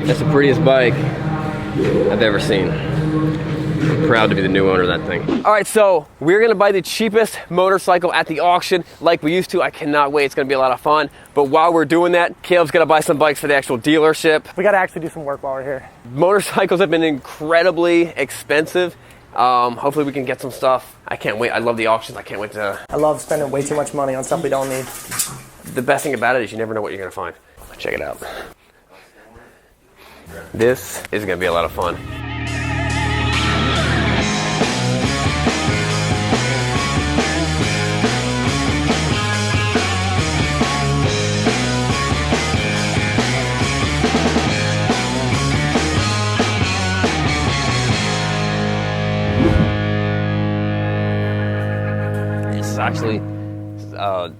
That's the prettiest bike I've ever seen. I'm proud to be the new owner of that thing. All right, so we're gonna buy the cheapest motorcycle at the auction like we used to. I cannot wait, it's gonna be a lot of fun. But while we're doing that, Caleb's gonna buy some bikes for the actual dealership. We gotta actually do some work while we're here. Motorcycles have been incredibly expensive. Hopefully we can get some stuff. I can't wait, I love the auctions, I can't wait to... I love spending way too much money on stuff we don't need. The best thing about it is you never know what you're gonna find. Check it out. This is gonna be a lot of fun. Actually,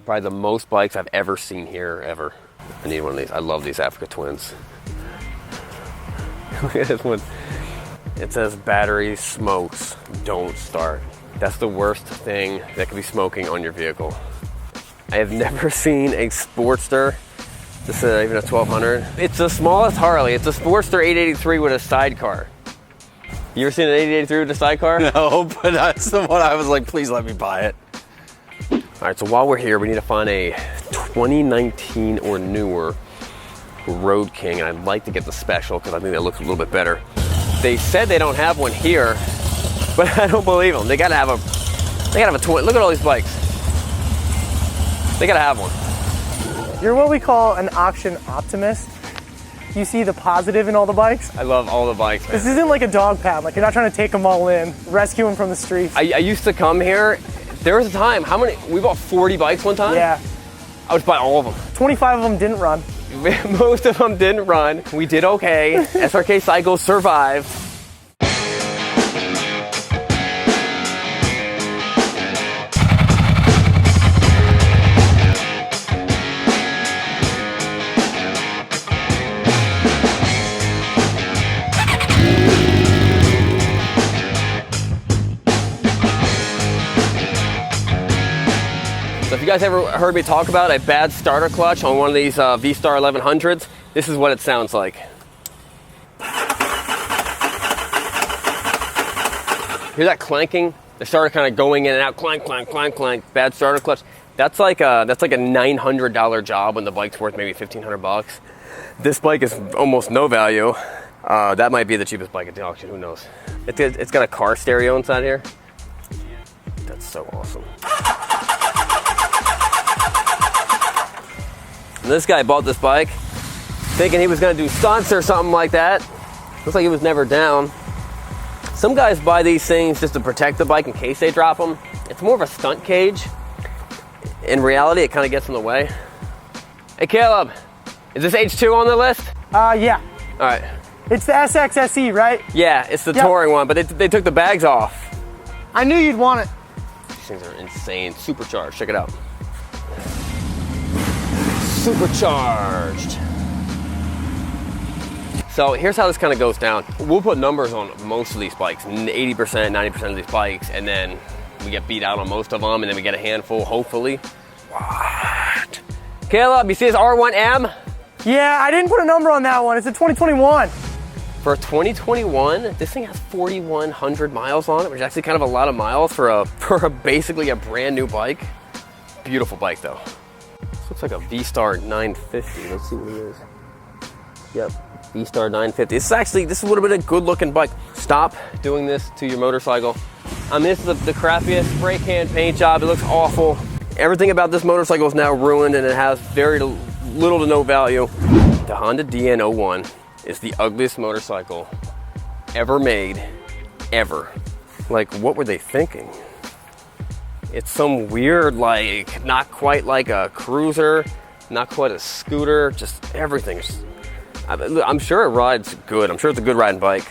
probably the most bikes I've ever seen here, ever. I need one of these. I love these Africa Twins. Look at this one. It says battery smokes, don't start. That's the worst thing that could be smoking on your vehicle. I have never seen a Sportster, this is even a 1200. It's the smallest Harley. It's a Sportster 883 with a sidecar. You ever seen an 883 with a sidecar? No, but that's the one I was like, please let me buy it. All right, so while we're here, we need to find a 2019 or newer Road King. I'd like to get the special because I think that looks a little bit better. They said they don't have one here, but I don't believe them. They gotta have a 20. Look at all these bikes. They gotta have one. You're what we call an auction optimist. You see the positive in all the bikes. I love all the bikes, man. This isn't like a dog pound. Like, you're not trying to take them all in, rescue them from the streets. I used to come here. There was a time, we bought 40 bikes one time? Yeah. I would buy all of them. 25 of them didn't run. Most of them didn't run. We did okay. SRK Cycles survived. So if you guys ever heard me talk about a bad starter clutch on one of these V-Star 1100s, this is what it sounds like. Hear that clanking? The starter kind of going in and out, clank, clank, clank, clank. Bad starter clutch. That's like a $900 job when the bike's worth maybe 1,500 bucks. This bike is almost no value. That might be the cheapest bike at the auction. Who knows? It's got a car stereo inside here. That's so awesome. And this guy bought this bike thinking he was gonna do stunts or something like that. Looks like he was never down. Some guys buy these things just to protect the bike in case they drop them. It's more of a stunt cage. In reality, it kind of gets in the way. Hey Caleb, is this H2 on the list? Yeah. All right. It's the SXSE, right? Yeah, it's the Yep. touring one, but they took the bags off. I knew you'd want it. These things are insane. Supercharged, check it out. Supercharged. So here's how this kind of goes down. We'll put numbers on most of these bikes, 80%, 90% of these bikes, and then we get beat out on most of them, and then we get a handful, hopefully. What? Caleb, you see this R1M? Yeah, I didn't put a number on that one. It's a 2021. For 2021, this thing has 4,100 miles on it, which is actually kind of a lot of miles for basically a brand new bike. Beautiful bike though. This looks like a V-Star 950. Let's see what it is. Yep, V-Star 950. This would have been a good looking bike. Stop doing this to your motorcycle. I mean, this is the crappiest spray can paint job. It looks awful. Everything about this motorcycle is now ruined and it has very little to no value. The Honda DN01 is the ugliest motorcycle ever made, ever. Like, what were they thinking? It's some weird, like, not quite like a cruiser, not quite a scooter, just everything. I'm sure it rides good. I'm sure it's a good riding bike.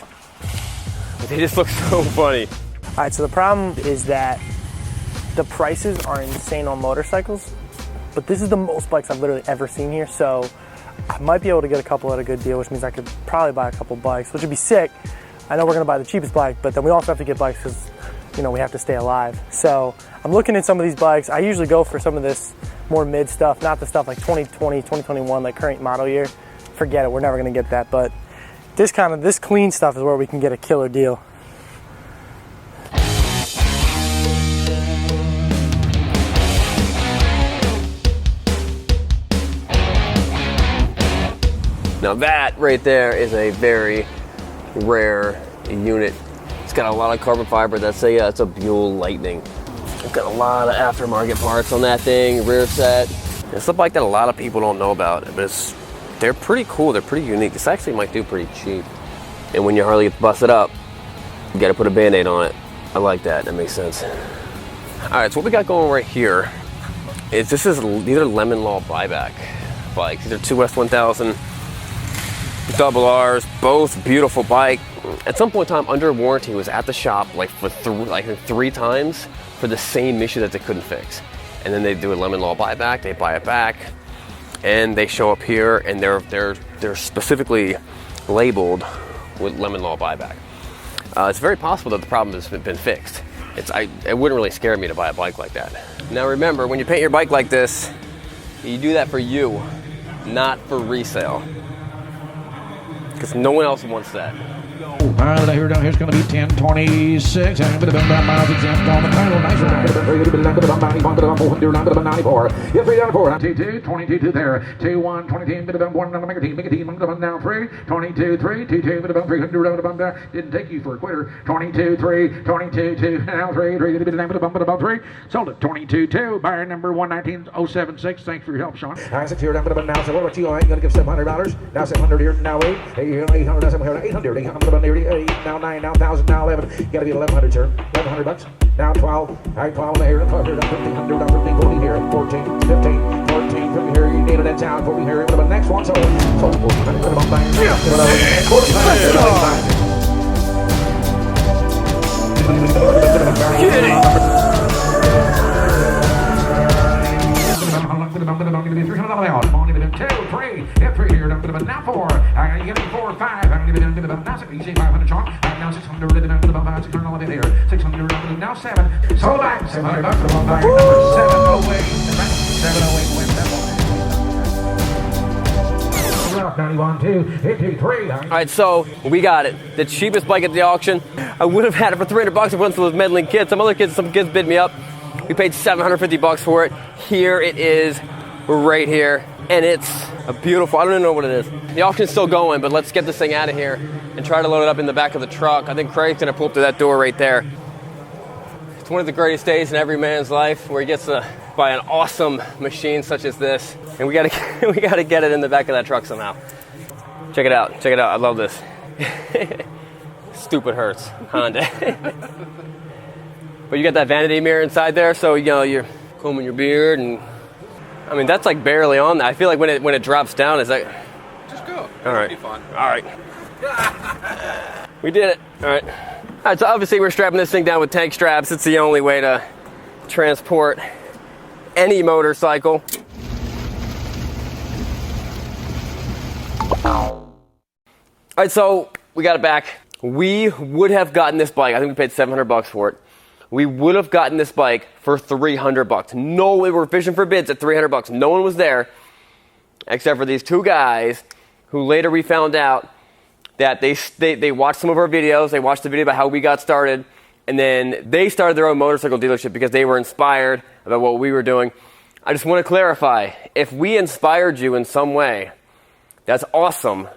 But they just look so funny. All right, so the problem is that the prices are insane on motorcycles, but this is the most bikes I've literally ever seen here, so I might be able to get a couple at a good deal, which means I could probably buy a couple bikes, which would be sick. I know we're gonna buy the cheapest bike, but then we also have to get bikes because, you know, we have to stay alive. So I'm looking at some of these bikes. I usually go for some of this more mid stuff, not the stuff like 2020, 2021, like current model year. Forget it, we're never gonna get that. But This clean stuff is where we can get a killer deal. Now that right there is a very rare unit. It's got a lot of carbon fiber. That's it's a Buell Lightning. It's got a lot of aftermarket parts on that thing, rear set. It's a bike that a lot of people don't know about, but they're pretty cool. They're pretty unique. This actually might do pretty cheap. And when your Harley gets busted up, you got to put a Band-Aid on it. I like that. That makes sense. All right, so what we got going right here is these are Lemon Law buyback bikes. These are two S1000 double R's, both beautiful bike. At some point in time, under warranty, was at the shop like for three times for the same issue that they couldn't fix. And then they do a Lemon Law buyback. They buy it back, and they show up here, and they're specifically labeled with Lemon Law buyback. It's very possible that the problem has been fixed. It wouldn't really scare me to buy a bike like that. Now remember, when you paint your bike like this, you do that for you, not for resale. Because no one else wants that. Here down here's going to be 1026. And with the miles exempt on the title. Nice ride. 22, 22 there. 21, 22, bit of 1 on the mega team. Mega team now 3. 22, 3, 22, bit of 300 there. Didn't take you for a quitter. 22, 3, 22, 2, now 3, 3, bit of 3. Sold it. 22, 2. Buyer number 119076. Thanks for your help, Sean. I said here down to the now. So what about you? I ain't gonna give $700. Now 700 here. Now 8. Hey, 800. Now 700. 800. 800. Now 9. Now 1,000. Now 11. Gotta be 1,100, sir. 1,100 bucks. Now 12. All right, 12 in the here. 12 here. 1,500. 15. 14 here. 14. 15. 14. 15 here. You need it in town. 14 here. The next one. So now 4. I'm gonna give you 4, 5. I'm gonna give you now 6. You say 500 chalk. Now 600. 600 here. 600. Now 7. So back. $700 for the one buyer. Number 708. 708 wins that one. 91, 2, 53. All right, so we got it. The cheapest bike at the auction. I would have had it for $300 if it wasn't for those meddling kids. Some kids bid me up. We paid $750 for it. Here it is, right here, and it's a beautiful. I don't even know what it is. The auction's still going, but let's get this thing out of here and try to load it up in the back of the truck. I think Craig's gonna pull up to that door right there. It's one of the greatest days in every man's life, where he gets to buy an awesome machine such as this, and we gotta get it in the back of that truck somehow. Check it out. Check it out. I love this. Stupid Hertz Honda. But you got that vanity mirror inside there, so you're combing your beard, and I mean that's like barely on that. I feel like when it drops down, it's like Just go. all right. It'll be fun. All right. We did it. All right. All right. So obviously we're strapping this thing down with tank straps. It's the only way to transport any motorcycle. All right. So we got it back. We would have gotten this bike. I think we paid $700 for it. We would have gotten this bike for $300. No, we were fishing for bids at $300. No one was there, except for these two guys, who later we found out that they watched some of our videos. They watched the video about how we got started, and then they started their own motorcycle dealership because they were inspired about what we were doing. I just want to clarify, if we inspired you in some way, that's awesome.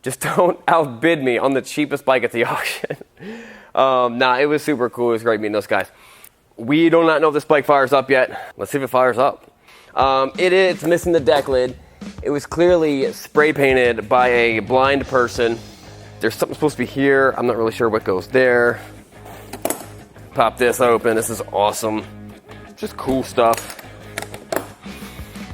Just don't outbid me on the cheapest bike at the auction. It was super cool. It was great meeting those guys. We do not know if this bike fires up yet. Let's see if it fires up. It's missing the deck lid. It was clearly spray painted by a blind person. There's something supposed to be here. I'm not really sure what goes there. Pop this open. This is awesome. Just cool stuff.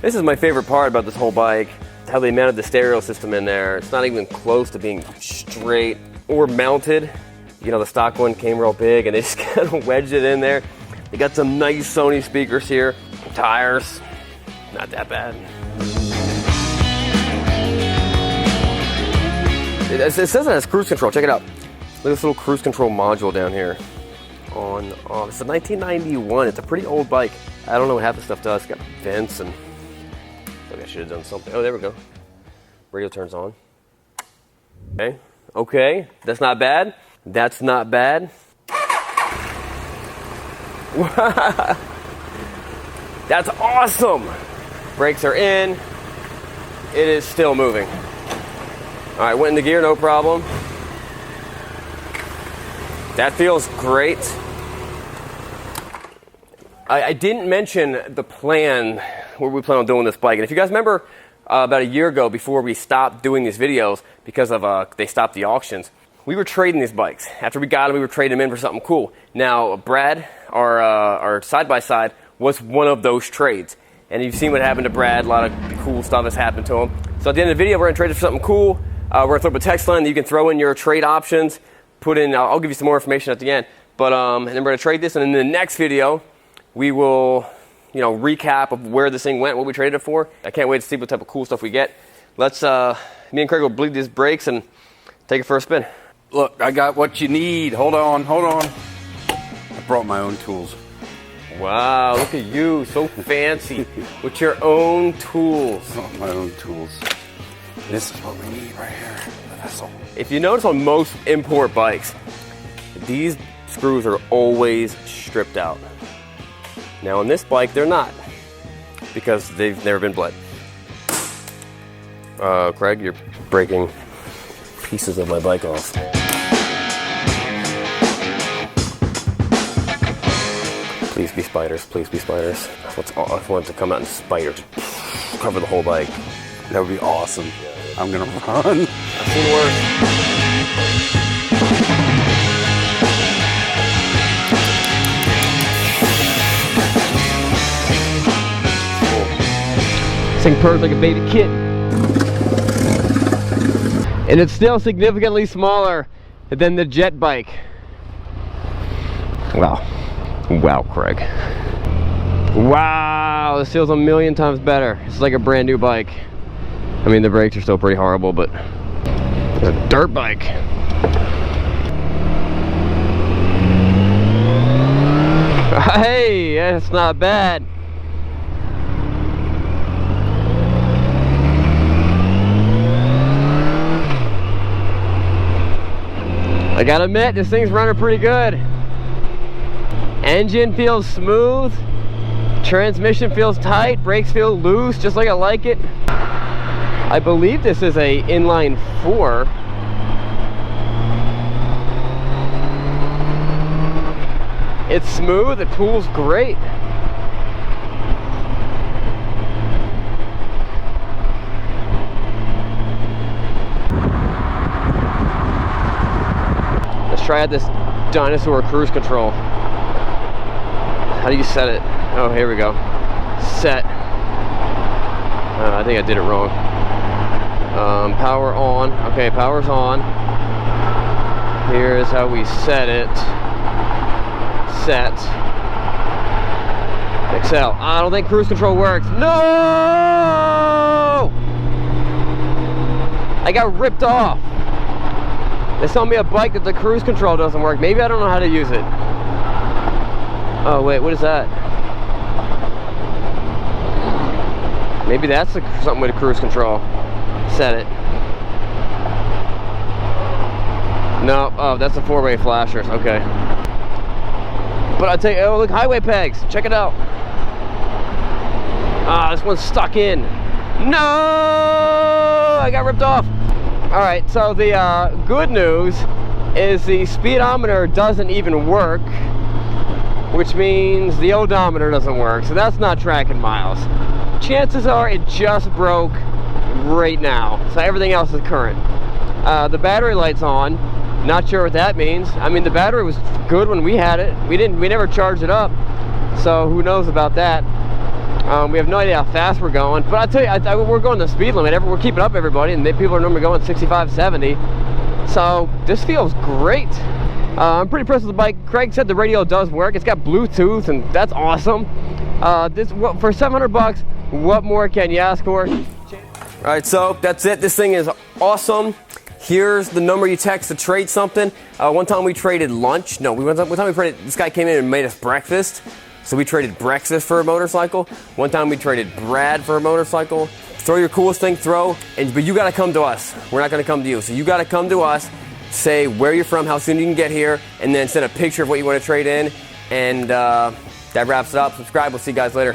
This is my favorite part about this whole bike. How they mounted the stereo system in there. It's not even close to being straight or mounted. You know, the stock one came real big and they just kind of wedged it in there. They got some nice Sony speakers here. Tires, not that bad. It says it has cruise control. Check it out. Look at this little cruise control module down here. It's a 1991. It's a pretty old bike. I don't know what half the stuff does. It's got vents and I should have done something. Oh, there we go. Radio turns on. Okay. Okay, that's not bad. That's not bad. That's awesome. Brakes are in. It is still moving. All right, went into gear, no problem. That feels great. I didn't mention the plan where we plan on doing this bike. And if you guys remember about a year ago, before we stopped doing these videos because of they stopped the auctions, we were trading these bikes. After we got them, we were trading them in for something cool. Now, Brad, our side-by-side, was one of those trades. And you've seen what happened to Brad. A lot of cool stuff has happened to him. So at the end of the video, we're going to trade it for something cool. We're going to throw up a text line that you can throw in your trade options. Put in, I'll give you some more information at the end. But and then we're going to trade this. And in the next video, we will, recap of where this thing went, what we traded it for. I can't wait to see what type of cool stuff we get. Let's, me and Craig will bleed these brakes and take it for a spin. Look, I got what you need. Hold on. I brought my own tools. Wow, look at you, so fancy with your own tools. I brought my own tools. This is what we need right here. The vessel. If you notice on most import bikes, these screws are always stripped out. Now on this bike, they're not, because they've never been bled. Craig, you're breaking pieces of my bike off. Please be spiders, please be spiders. I want it to come out in spiders, cover the whole bike. That would be awesome. I'm gonna run. I've seen worse. This thing purrs like a baby kitten. And it's still significantly smaller than the jet bike. Wow. Wow, Craig. Wow, this feels a million times better. It's like a brand new bike. I mean, the brakes are still pretty horrible, but it's a dirt bike. Hey, that's not bad. I gotta admit, this thing's running pretty good. Engine feels smooth. Transmission feels tight. Brakes feel loose, just like I like it. I believe this is a inline 4. It's smooth, it pulls great. Let's try out this dinosaur cruise control. How do you set it? Oh, here we go. Set. I think I did it wrong. Power on. Okay, power's on. Here's how we set it. Set. Excel. I don't think cruise control works. No! I got ripped off. They sold me a bike that the cruise control doesn't work. Maybe I don't know how to use it. Oh wait, what is that? Maybe that's something with a cruise control. Set it. No, oh, that's the 4-way flashers, okay. But I'll tell you, oh look, highway pegs, check it out. Ah, this one's stuck in. No, I got ripped off. All right, so the good news is the speedometer doesn't even work, which means the odometer doesn't work, so that's not tracking miles. Chances are it just broke right now, so everything else is current. The battery light's on. Not sure what that means. I mean, the battery was good when we had it. We never charged it up, so who knows about that. We have no idea how fast we're going, but I'll tell you, we're going the speed limit. We're keeping up everybody, and people are normally going 65, 70. So this feels great. I'm pretty impressed with the bike. Craig said the radio does work. It's got Bluetooth, and that's awesome. For 700 bucks, what more can you ask for? All right, so that's it. This thing is awesome. Here's the number you text to trade something. One time we traded lunch. No, one time we traded. This guy came in and made us breakfast. So we traded breakfast for a motorcycle. One time we traded Brad for a motorcycle. Throw your coolest thing, but you gotta come to us. We're not gonna come to you. So you gotta come to us say where you're from, how soon you can get here, and then send a picture of what you want to trade in. And that wraps it up. Subscribe. We'll see you guys later.